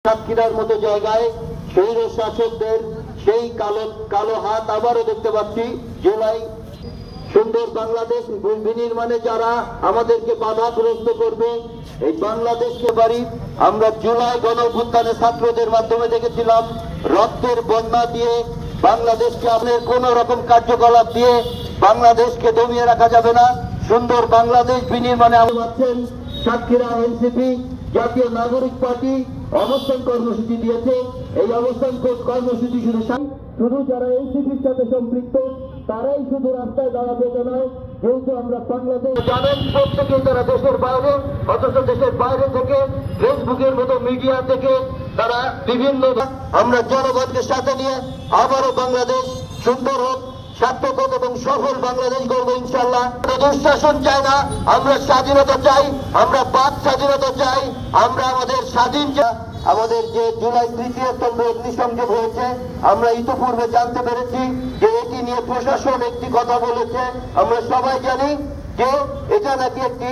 সাতক্ষীরার মতো জায়গায় স্বৈর শাসকদের সেই কালো কালো হাত আবারও দেখতে পাচ্ছি। জুলাই সুন্দর বাংলাদেশ বিনির্মাণে যারা আমাদেরকে বাধাগ্রস্ত করবে, এই বাংলাদেশকে বাড়ি আমরা জুলাই গণঅভ্যুত্থানে ছাত্রদের মাধ্যমে দেখেছিলাম। রক্তের বন্যা দিয়ে বাংলাদেশকে আপনার কোন রকম কার্যকলাপ দিয়ে বাংলাদেশকে দমিয়ে রাখা যাবে না। সুন্দর বাংলাদেশ বিনির্মাণে আমাদের সাতক্ষীরা এনসিপি জাতীয় নাগরিক পার্টি অবস্থান কর্মসূচি দিয়েছে। এই অবস্থান কর্মসূচি শুধু যারা এনসিপির সাথে সম্পৃক্ত তারাই শুধু রাস্তায় দাঁড়াবে নয়, যেহেতু আমরা বাংলাদেশ জানেন প্রত্যেকে তারা দেশের বাইরে, অথচ দেশের বাইরে থেকে ফেসবুকের মতো মিডিয়া থেকে তারা বিভিন্ন আমরা জনগণকে সাথে নিয়ে আবারও বাংলাদেশ সুন্দর হোক, সার্থক এবং সফল বাংলাদেশ গড়ব ইনশাল্লাহ। দুঃশাসন চাই না, আমরা স্বাধীনতা চাই, আমরা বাক স্বাধীনতা চাই, আমরা আমাদের স্বাধীন আমাদের যে জুলাই তৃতীয় স্তম্ভ অগ্নিসংযোগ হয়েছে, আমরা ইতিপূর্বে জানতে পেরেছি যে এটি নিয়ে প্রশাসন একটি কথা বলেছে। আমরা সবাই জানি যে এটা নাকি একটি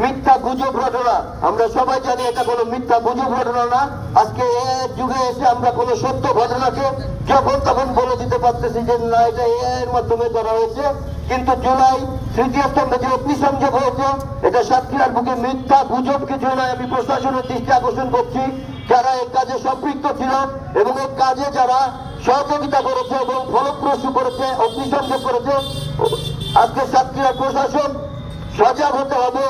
মিথ্যা গুজব ঘটনা। আমরা সবাই জানি এটা কোনো মিথ্যা গুজব ঘটনা না। আজকে এর যুগে এসে আমরা কোনো সত্য ঘটনাকে যখন তখন বলে দিতে পারতেছি যে না, এটা এর মাধ্যমে করা হয়েছে। কিন্তু জুলাই তৃতীয় স্তম্ভে যে অগ্নিসংযোগ হয়েছে এটা সাতক্ষীরার বুকে মিথ্যা গুজব কিছু নয়। আমি প্রশাসনের দৃষ্টি আকর্ষণ করছি, যারা এই কাজে সম্পৃক্ত ছিল এবং এই কাজে যারা সহযোগিতা করেছে এবং ফলপ্রসূ করেছে, অগ্নিসংযোগ করেছে, আজকে সাতক্ষীরার প্রশাসন সজাগ হতে হবে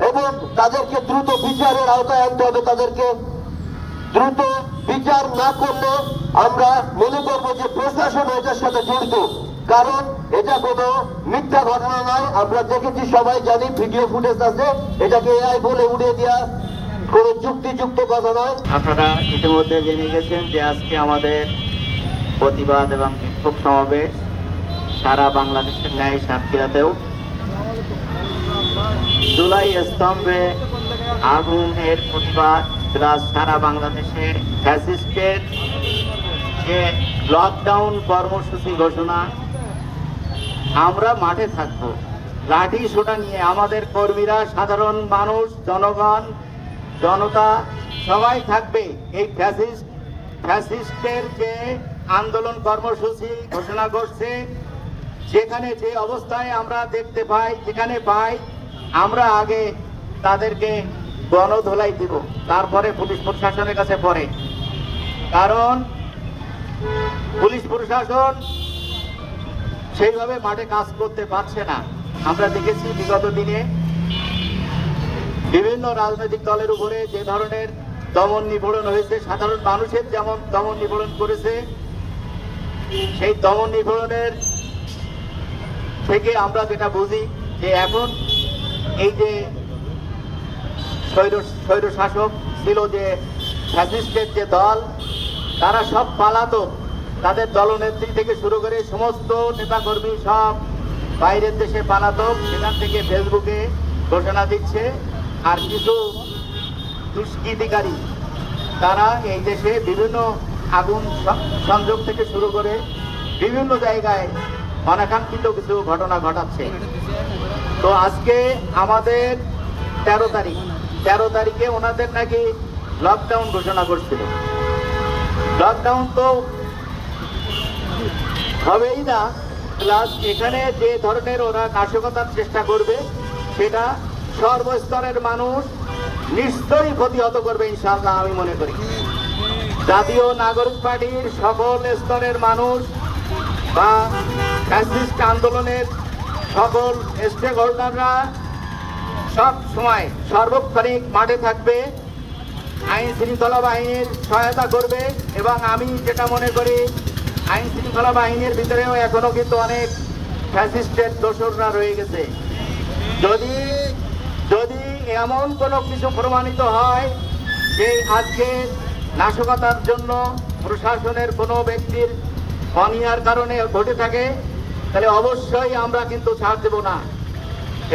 এবং তাদেরকে দ্রুত বিচারের আওতায় আনতে হবে। তাদেরকে দ্রুত বিচার না করলে আমরা মনে করবো যে প্রশাসন এটার সাথে জড়িত, কারণ এটা কোনো মিথ্যা ঘটনা নয়। আমরা দেখেছি, সবাই জানি, ভিডিও ফুটেজ আছে, এটাকে এআই বলে উড়িয়ে দেওয়া কোনো যুক্তিযুক্ত কথা নয়। আপনারা ইতিমধ্যে জেনে গেছেন যে আজকে আমাদের প্রতিবাদ এবং বিক্ষোভ সমাবেশ সারা বাংলাদেশের ন্যায় সাতক্ষীরাতেও। জুলাই স্তম্ভে আগুনের প্রতিবাদ প্লাস সারা বাংলাদেশে ফ্যাসিস্টের যে লকডাউন কর্মসূচি ঘোষণা, আমরা মাঠে থাকব লাঠি সোটা নিয়ে। আমাদের কর্মীরা, সাধারণ মানুষ, জনগণ, জনতা সবাই থাকবে। এই ফ্যাসিস্টের যে আন্দোলন কর্মসূচি ঘোষণা করছে, যেখানে যে অবস্থায় আমরা দেখতে পাই, যেখানে পাই, আমরা আগে তাদেরকে গণধোলাই দিব, তারপরে পুলিশ প্রশাসনের কাছে পড়ে। কারণ পুলিশ প্রশাসন সেইভাবে মাঠে কাজ করতে পারছে না। আমরা দেখেছি বিগত দিনে বিভিন্ন রাজনৈতিক দলের উপরে যে ধরনের দমন নিপীড়ন হয়েছে, সাধারণ মানুষের যেমন দমন নিপীড়ন করেছে, সেই দমন নিপীড়নের থেকে আমরা যেটা বুঝি যে এখন এই যে স্বৈর শাসক ছিল, যে ফ্যাসিস্টের যে দল, তারা সব পালাতক। তাদের দলনেত্রী থেকে শুরু করে সমস্ত নেতাকর্মী সব বাইরের দেশে পালাতক। সেখান থেকে ফেসবুকে ঘোষণা দিচ্ছে। আর কিছু দুষ্কৃতিকারী তারা এই দেশে বিভিন্ন আগুন সংযোগ থেকে শুরু করে বিভিন্ন জায়গায় অনাকাঙ্ক্ষিত কিছু ঘটনা ঘটাচ্ছে। তো আজকে আমাদের 13 তারিখে ওনাদের নাকি লকডাউন ঘোষণা করছিল। লকডাউন তো হবেই না, প্লাস এখানে যে ধরনের ওরা নাশকতার চেষ্টা করবে সেটা সর্বস্তরের মানুষ নিশ্চয়ই প্রতিহত করবে ইনশাআল্লাহ, আমি মনে করি। জাতীয় নাগরিক পার্টির সকল স্তরের মানুষ বা ফ্যাসিস্ট আন্দোলনের সকল স্টেক হোল্ডাররা সব সময় সর্বক্ষণিক মাঠে থাকবে, আইন শৃঙ্খলা বাহিনীর সহায়তা করবে। এবং আমি যেটা মনে করি, আইন শৃঙ্খলা বাহিনীর ভিতরেও এখনো কিন্তু অনেক ফ্যাসিস্টের দোসররা রয়ে গেছে। যদি এমন কোনো কিছু প্রমাণিত হয় যে আজকে নাশকতার জন্য প্রশাসনের কোনো ব্যক্তির অনিয়ার কারণে ঘটে থাকে, তাহলে অবশ্যই আমরা কিন্তু ছাড় দেব না।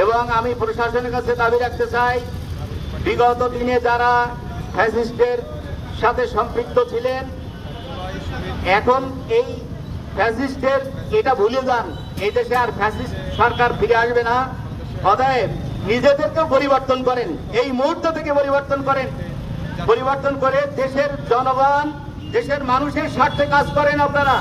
এবং আমি প্রশাসনের কাছে দাবি রাখতে চাই, বিগত দিনে যারা ফ্যাসিস্টের সাথে সম্পৃক্ত ছিলেন, এখন এই ফ্যাসিস্টের এটা ভুলে যান, এই দেশে আর ফ্যাসিস্ট সরকার ফিরে আসবে না। অতএব নিজেদেরকেও পরিবর্তন করেন, এই মুহূর্ত থেকে পরিবর্তন করেন। পরিবর্তন করে দেশের জনগণ, দেশের মানুষের স্বার্থে কাজ করেন আপনারা।